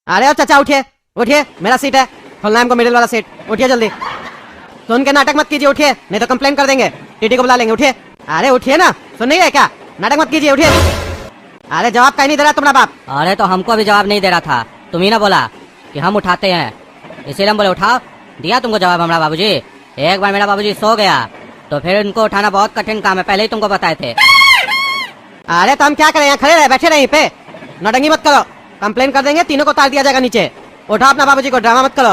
अरे ओ चाचा उठिए उठिए, मेरा सीट है, खोलना है हमको मिडिल वाला सीट, उठिए जल्दी। सुन के नाटक मत कीजिए, उठिए नहीं तो कंप्लेन कर देंगे, टीटी को बुला लेंगे, उठिए। अरे उठिए ना, सुन नहीं है क्या? नाटक मत कीजिए, उठिए। अरे जवाब कहीं नहीं दे रहा तुम्हारा बाप। अरे तो हमको भी जवाब नहीं दे रहा था, तुम ही ना बोला कि हम उठाते हैं, इसीलिए हम बोले उठाओ। दिया तुमको जवाब हमारा बाबूजी। एक बार मेरा बाबूजी सो गया तो फिर इनको उठाना बहुत कठिन काम है, पहले ही तुमको बताए थे। अरे तो हम क्या करें, यहाँ खड़े रहे, बैठे रहे पे, नौटंकी मत करो, कंप्लेन कर देंगे, तीनों को उतार दिया जाएगा नीचे। उठाओ अपना बाबूजी को, ड्रामा मत करो।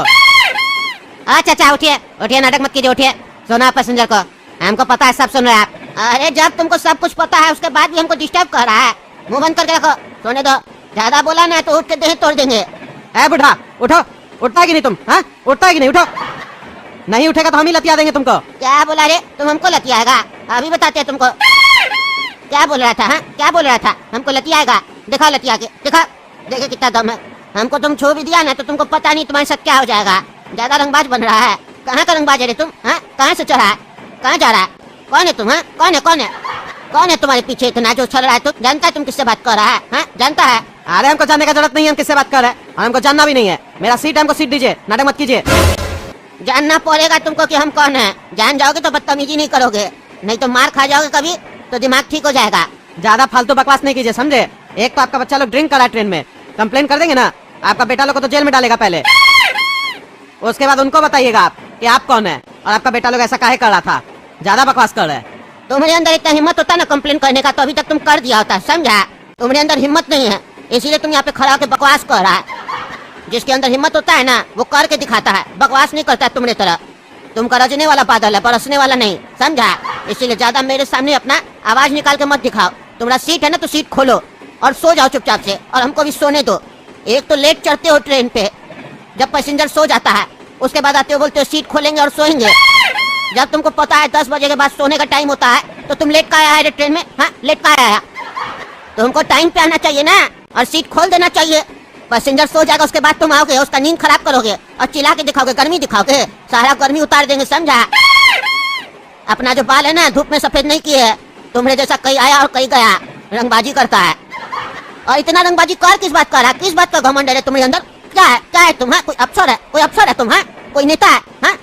अच्छा अच्छा उठिए उठिए, नाटक मत कीजिए, उठिए। सुना पैसेंजर को, हमको पता है, सब सुन रहे हैं आप। अरे जब तुमको सब कुछ पता है उसके बाद भी हमको डिस्टर्ब कर रहा है, मुंह बंद करके रखो, सोने दो। ज्यादा बोला ना तो उठ के देह तोड़ देंगे। ए बुढ़ा उठो, उठता है कि नहीं तुम? हाँ उठता है कि नहीं? उठो, नहीं उठेगा तो हम ही लतिया देंगे तुमको। क्या बोला रे, तुम हमको लतियाएगा? अभी बताते हैं तुमको। क्या बोल रहा था? हाँ क्या बोल रहा था? हमको लतियाएगा? दिखा लतिया के, दिखा, देखे कितना दम है। हमको तुम छू भी दिया ना तो तुमको पता नहीं तुम्हारे साथ क्या हो जाएगा। ज्यादा रंगबाज बन रहा है। कहाँ का रंगबाज है रे तुम? हाँ कहाँ से चढ़ा है, कहाँ जा रहा है? कौन है तुम? हाँ कौन है, कौन है, कौन है तुम्हारे पीछे इतना जो चल रहा है? तुम जानता है तुम किससे बात कर रहा है? हाँ जानता है? अरे हमको जानने का जरूरत नहीं है हम किससे बात कर रहे हैं, और हमको जानना भी नहीं है। मेरा सीट है, हमको सीट दीजिए, नाटक मत कीजिए। जानना पड़ेगा तुमको कि हम कौन है। जान जाओगे तो बदतमीजी नहीं करोगे, नहीं तो मार खा जाओगे कभी तो दिमाग ठीक हो जाएगा। ज्यादा फालतू बकवास नहीं कीजिए, समझे? एक तो आपका बच्चा लोग ड्रिंक करा ट्रेन में, कंप्लेन कर देंगे ना, आपका बेटा लोग को तो जेल में डालेगा पहले, उसके बाद उनको बताइएगा आप कि आप कौन है और आपका बेटा लोग ऐसा काहे कर रहा था। ज्यादा बकवास कर रहे हैं। तुम्हारे अंदर इतना हिम्मत होता ना कंप्लेन करने का तो अभी तक तुम कर दिया होता, समझा? तुम्हारे अंदर हिम्मत नहीं है, इसीलिए तुम यहाँ पे खड़ा होकर बकवास कर रहा है। जिसके अंदर हिम्मत होता है ना वो करके दिखाता है, बकवास नहीं करता है तुम्हारी तरह। तुम गरजने वाला बादल है, बरसने वाला नहीं, समझा? इसीलिए ज्यादा मेरे सामने अपना आवाज निकाल के मत दिखाओ। तुम्हारा सीट है ना तो सीट खोलो और सो जाओ चुपचाप से, और हमको भी सोने दो। एक तो लेट चढ़ते हो ट्रेन पे, जब पैसेंजर सो जाता है उसके बाद आते हो बोलते हो सीट खोलेंगे और सोएंगे। जब तुमको पता है 10 बजे के बाद सोने का टाइम होता है तो तुम लेट का आया है ट्रेन में? हाँ लेट का आया? तुमको टाइम पे आना चाहिए ना और सीट खोल देना चाहिए। पैसेंजर सो जाएगा उसके बाद तुम आओगे, उसका नींद खराब करोगे और चिल्ला के दिखाओगे, गर्मी दिखाओगे, सारा गर्मी उतार देंगे, समझा? अपना जो बाल है ना धूप में सफेद नहीं किए है, तुम्हारे जैसा कहीं आया और कहीं गया, रंगबाजी करता है। और इतना रंगबाजी कर किस बात कर रहा है? किस बात का घमंड है तुम्हारे अंदर? क्या है, क्या है तुम? कोई अफसर है, कोई अफसर है तुम? कोई नेता है? हाँ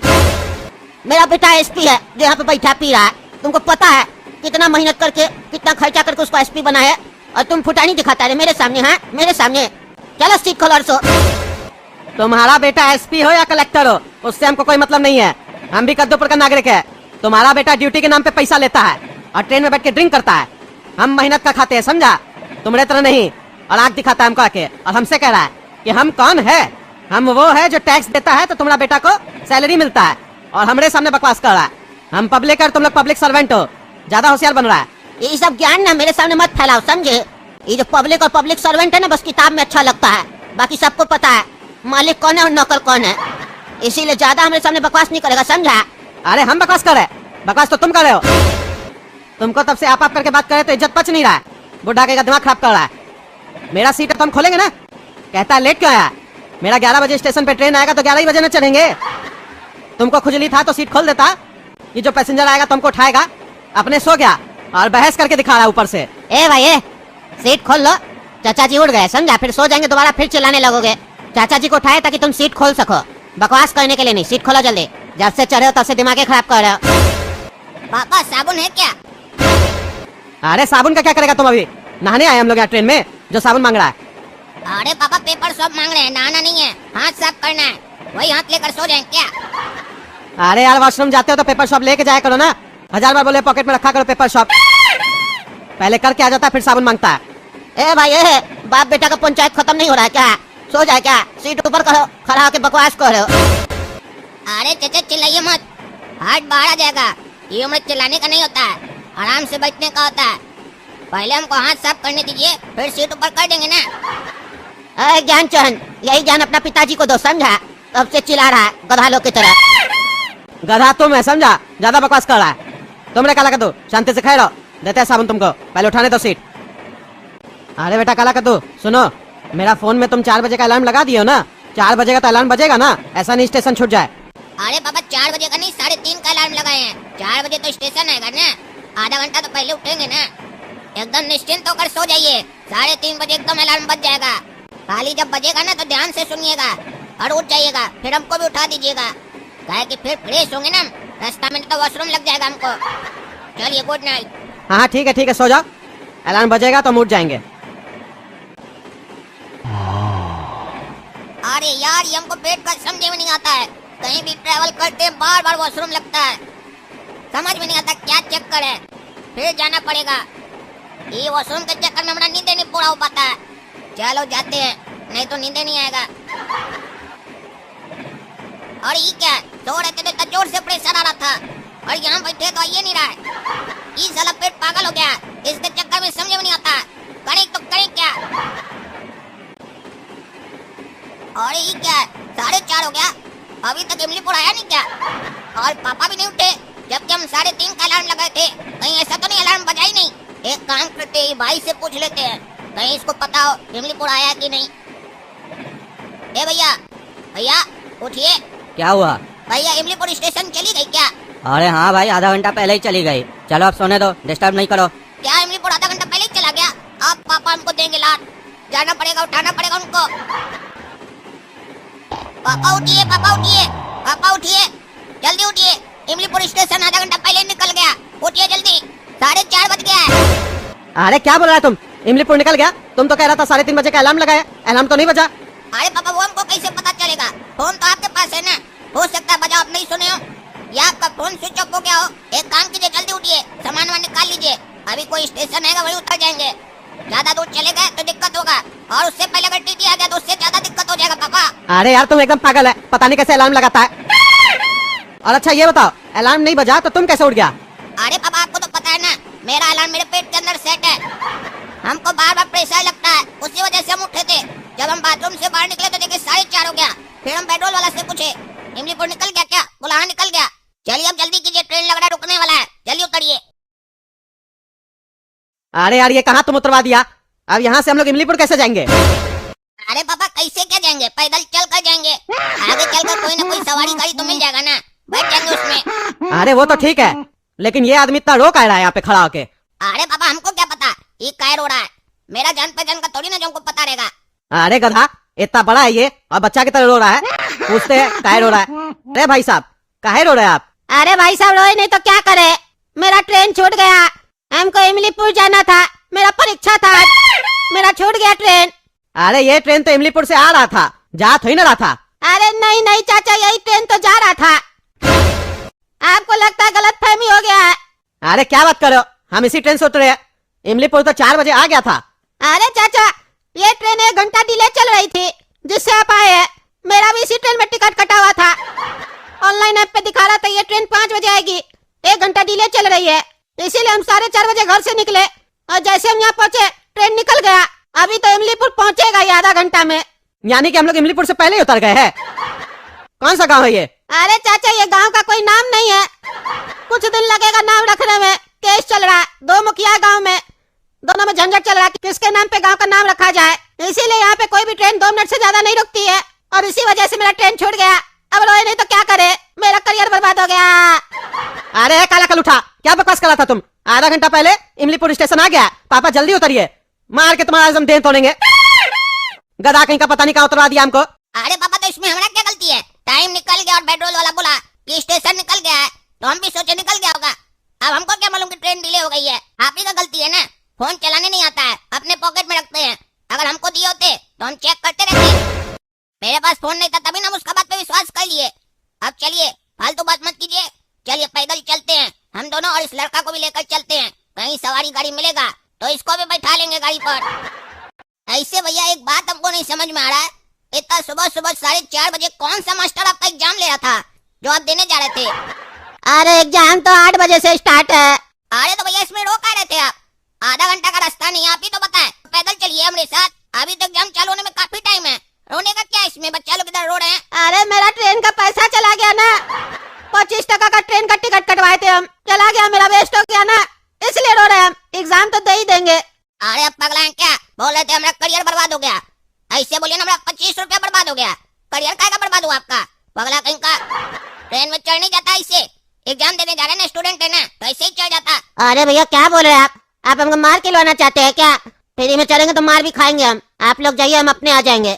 मेरा बेटा एसपी है जो यहाँ पे बैठा पी रहा है, तुमको पता है कितना मेहनत करके कितना खर्चा करके उसको एसपी बनाया है, और तुम फुटानी दिखाता है मेरे सामने। हाँ मेरे सामने, चलो सीट खोलो और सो। तुम्हारा बेटा एसपी हो या कलेक्टर हो उससे हमको कोई मतलब नहीं है, हम भी कद्दूपुर का नागरिक है। तुम्हारा बेटा ड्यूटी के नाम पे पैसा लेता है और ट्रेन में बैठ के ड्रिंक करता है, हम मेहनत का खाते हैं, समझा? तुम्हारे तरह नहीं, और आंख दिखाता है हमको आके और हमसे कह रहा है कि हम कौन है। हम वो है जो टैक्स देता है तो तुम्हारा बेटा को सैलरी मिलता है, और हमारे सामने बकवास कर रहा है। हम पब्लिक और तुम लोग पब्लिक सर्वेंट हो, ज्यादा होशियार बन रहा है। ये सब ज्ञान ना मेरे सामने मत फैलाओ, समझे? ये जो पब्लिक और पब्लिक सर्वेंट है ना बस किताब में अच्छा लगता है, बाकी सबको पता है मालिक कौन है और नौकर कौन है। इसीलिए ज्यादा हमारे सामने बकवास नहीं करेगा, समझा? अरे हम बकवास कर रहे हैं? बकवास तो तुम कर रहे हो। तुमको तब से आप करके बात करे तो इज्जत पच नहीं रहा है, बुढ़ा का दिमाग खराब कर रहा है। मेरा सीट है तो हम खोलेंगे ना, कहता है लेट क्यों आया? मेरा 11 बजे स्टेशन पे ट्रेन आएगा तो 11 ही बजे न चढ़ेंगे। तुमको खुजली था तो सीट खोल देता, ये जो पैसेंजर आएगा तुमको उठाएगा, अपने सो गया और बहस करके दिखा रहा है ऊपर से। ए भाई ए, सीट खोल लो, चाचा जी उठ गए, समझा? फिर सो जाएंगे दोबारा, फिर चिल्लाने लगोगे। चाचा जी को उठाए ताकि तुम सीट खोल सको, बकवास करने के लिए नहीं। सीट खोलो जल्दी, जब से चढ़े हो तब से दिमाग खराब कर रहे हो। पापा साबुन है क्या? अरे साबुन का क्या करेगा तुम? अभी नहाने आए हम लोग यहाँ ट्रेन में, जो साबुन मांग रहा है। अरे पापा पेपर सब मांग रहे हैं, नहाना नहीं है, हाथ साफ करना है, वही हाथ लेकर सो जाए क्या? अरे यार वॉशरूम जाते हो तो पेपर शॉप लेके जाया करो ना, 1000 बार बोले पॉकेट में रखा करो पेपर शॉप। पहले करके आ जाता है फिर साबुन मांगता है। ए भाई ए, बाप बेटा का पंचायत खत्म नहीं हो रहा है क्या? सो जाए क्या? सीट ऊपर करो, खड़ा होकर बकवास करो। अरे चाचा चिल्लाइए मत, हाथ बाहर आ जाएगा। ये उम्र चिल्लाने का नहीं होता है, आराम से बैठने का होता है। पहले हमको हाथ साफ करने दीजिए, फिर सीट ऊपर कर देंगे ना। अरे ज्ञान चंद, यही ज्ञान अपना पिताजी को दो, समझा? तब से चिल्ला रहा है गधा लोग की तरह। गधा तुम है, समझा? ज्यादा बकवास कर रहा है। तुमने काला कद्दू शांति से खाए रहो, देते हैं साबुन तुमको, पहले उठाने दो सीट। अरे बेटा काला कद्दू सुनो, मेरा फोन में तुम 4 बजे का अलार्म लगा दियो ना, 4 बजे का तो अलार्म बजेगा ना, ऐसा नहीं स्टेशन छूट जाए। अरे पापा 4 बजे का नहीं 3:30 का अलार्म लगाए हैं, 4 बजे तो स्टेशन आएगा ना, आधा घंटा तो पहले उठेंगे ना। एकदम निश्चिंत होकर सो जाइए, 3:30 बजे एकदम अलार्म बज जाएगा। खाली जब बजेगा ना तो ध्यान से सुनिएगा और उठ जाइएगा, फिर हमको भी उठा दीजिएगा, काहे कि फिर फ्रेश होंगे ना, रास्ता में तो वॉशरूम लग जाएगा हमको। चलिए गुड नाइट। हाँ ठीक है सो जाओ, अलार्म बजेगा तो हम उठ जाएंगे। अरे यार ये हमको पेट का समझ में नहीं आता है, कहीं भी ट्रैवल करते हैं बार बार वॉशरूम लगता है, समझ में नहीं आता क्या चक्कर है, फिर जाना पड़ेगा। ये वॉशरूम के चक्कर में हमारा नींद नहीं पूरा हो पाता है। चलो जाते हैं, नहीं तो नींद नहीं आएगा। और ये क्या है, सो रहे थे तो इतना जोर से प्रेशर आ रहा था और यहाँ बैठे तो ये नहीं रहा है। ये साला पेट पागल हो गया, इसके चक्कर में समझ में नहीं आता करें तो करें क्या। और ये क्या है, 4:30 हो गया, अभी तक इमलीपुर आया नहीं क्या? और पापा भी नहीं उठे, जबकि हम 3:30 का अलार्म लगाए थे। कहीं ऐसा तो नहीं अलार्म बजा ही नहीं? एक काम करते हैं, भाई से पूछ लेते हैं, कहीं इसको पता हो इमलीपुर आया कि नहीं। ए भैया, भैया उठिए। क्या हुआ? भैया इमलीपुर स्टेशन चली गई क्या? अरे हाँ भाई, आधा घंटा पहले ही चली गई। चलो अब सोने दो, डिस्टर्ब नहीं करो। क्या इमलीपुर आधा घंटा पहले ही चला गया? अब पापा हमको देंगे लात, जाना पड़ेगा, उठाना पड़ेगा उनको। पापा उठिए, पापा उठिए, पापा उठिए, जल्दी उठिए, इमलीपुर स्टेशन आधा घंटा पहले निकल गया, उठिए जल्दी, 4:30 बज गया है। अरे क्या बोल रहा है तुम? इमलीपुर निकल गया? तुम तो कह रहा था 3:30 बजे का अलार्म लगाया, अलार्म तो नहीं बजा। अरे पापा वो हमको कैसे पता चलेगा? फोन तो आपके पास है ना, हो सकता है बजा आप नहीं सुने हो या आपका फोन स्विच ऑफ हो गया हो। एक काम कीजिए, जल्दी उठिए, सामान वामान निकाल लीजिए, अभी कोई स्टेशन आएगा वही उतर जाएंगे। ज्यादा दूर चले गए तो दिक्कत होगा, और उससे पहले अगर टीटी आ गया तो उससे ज्यादा दिक्कत हो जाएगा पापा। अरे यार तुम एकदम पागल है, पता नहीं कैसे अलार्म लगाता है। और अच्छा ये बताओ, अलार्म नहीं बजा तो तुम कैसे उठ गया? अरे पापा आपको तो पता है ना, मेरा अलार्म मेरे पेट के अंदर सेट है, हमको बार बार प्रेशर लगता है, उसी वजह से हम उठे थे। जब हम बाथरूम से बाहर निकले तो देखे 4:30 हो गया, फिर हम पेट्रोल वाला से पूछे इमलीपुर निकल गया क्या? बोला हाँ निकल गया। चलिए अब जल्दी कीजिए, ट्रेन लग रहा है रुकने वाला है, जल्दी उतरिए। अरे यार ये कहाँ तुम उतरवा दिया? अब यहाँ से हम लोग इमलीपुर कैसे जाएंगे? अरे पापा कैसे क्या जाएंगे, पैदल चल कर जाएंगे, आगे चलकर कोई ना कोई सवारी गाड़ी तो मिल जाएगा ना, बैठ जाएंगे उसमें। अरे वो तो ठीक है, लेकिन ये आदमी इतना रो काहे रहा है यहाँ पे खड़ा होके? अरे पापा हमको क्या पता ये काय रो रहा है, मेरा जान पहचान का थोड़ी ना जो हमको पता रहेगा। अरे गधा, इतना बड़ा है ये और बच्चा की तरह रो रहा है, पूछते हैं काहे रो रहा है। अरे भाई साहब काहे रो रहे हैं आप? अरे भाई साहब रोए नहीं तो क्या करे, मेरा ट्रेन छूट गया, हमको इमलीपुर जाना था, मेरा परीक्षा था, मेरा छूट गया ट्रेन। अरे ये ट्रेन तो इमलीपुर से आ रहा था, जा थोड़ी ना रहा था। अरे नहीं नहीं चाचा, यही ट्रेन तो जा रहा था, आपको लगता है गलत फहमी हो गया है। अरे क्या बात करो, हम इसी ट्रेन से उतरे हैं, इमलीपुर तो 4 बजे आ गया था। अरे चाचा ये ट्रेन 1 घंटा डिले चल रही थी जिससे आप आए हैं, मेरा भी इसी ट्रेन में टिकट कटा हुआ था, ऑनलाइन ऐप पे दिखा रहा था ये ट्रेन 5 बजे आएगी, 1 घंटा डिले चल रही है, इसीलिए हम 4:30 बजे घर से निकले और जैसे हम यहाँ पहुँचे ट्रेन निकल गया, अभी तो इमलीपुर पहुँचेगा ये आधा घंटा में। यानी कि हम लोग इमलीपुर से पहले ही उतर गए हैं। कौन सा गांव है ये? अरे चाचा ये गांव का कोई नाम नहीं है, कुछ दिन लगेगा नाम रखने में, केस चल रहा है, 2 मुखिया गांव में, दोनों में झंझट चल रहा है कि किसके नाम पे गांव का नाम रखा जाए, इसीलिए यहाँ पे कोई भी ट्रेन 2 मिनट से ज्यादा नहीं रुकती है, और इसी वजह से मेरा ट्रेन छूट गया। अब रोए नहीं तो क्या करे, मेरा करियर बर्बाद हो गया। अरे काला कलूठा, क्या बकवास कर रहा था तुम? आधा घंटा पहले इमलीपुर स्टेशन आ गया, पापा जल्दी उतरिए, मार के तुम्हारा हम देह तोड़ेंगे। गधा कहीं का पता नहीं कहाँ उतरवा दिया हमको। अरे पापा तो इसमें हमारा क्या गलती है, टाइम निकल गया और पेट्रोल वाला बोला कि स्टेशन निकल गया है, तो हम भी सोचे निकल गया होगा, अब हमको क्या मालूम कि ट्रेन डिले हो गई है। आप ही का गलती है ना, फोन चलाने नहीं आता है, अपने पॉकेट में रखते हैं, अगर हमको दिए होते तो हम चेक करते रहते, मेरे पास फोन नहीं था तभी ना उसका बात पे विश्वास कर लिए। अब चलिए फालतू बात मत कीजिए, चलिए पैदल चलते हैं हम दोनों, और इस लड़का को भी लेकर चलते हैं, कहीं सवारी गाड़ी मिलेगा तो इसको भी बैठा लेंगे गाड़ी पर। ऐसे भैया एक बात हमको नहीं समझ में आ रहा है, इतना सुबह सुबह 4:30 बजे कौन सा मास्टर आपका एग्जाम ले रहा था जो आप देने जा रहे थे? अरे एग्जाम तो 8 बजे से स्टार्ट है। अरे तो भैया इसमें रोक आ रहे थे आप, आधा घंटा का रास्ता नहीं, आप ही तो बताएं, पैदल चलिए हमारे साथ, अभी तो एग्जाम चालू होने में काफी टाइम है, रोने का क्या इसमें, बच्चा लोग इधर रो रहे हैं। अरे मेरा ट्रेन का पैसा चला गया ना, 25 टका का ट्रेन का टिकट कटवाए थे हम, चला गया, मेरा वेस्ट हो गया ना, इसलिए रो रहे हैं हम, एग्जाम तो दे ही देंगे। अरे अब पगला है क्या, बोल रहे थे हमारा करियर बर्बाद हो गया, ऐसे बोलिए ना, हमारा 25 रुपया बर्बाद हो गया, करियर काय का बर्बाद हुआ आपका, पगला कहीं का। ट्रेन में चढ़ नहीं जाता ऐसे, एग्जाम देने जा रहे हैं ना, स्टूडेंट है ना, तो ऐसे ही चढ़ जाता। अरे भैया क्या बोल रहे हैं आप हमको मार के लाना चाहते हैं क्या? फ्री में चलेंगे तो मार भी खाएंगे हम। आप लोग जाइए, हम अपने आ जाएंगे।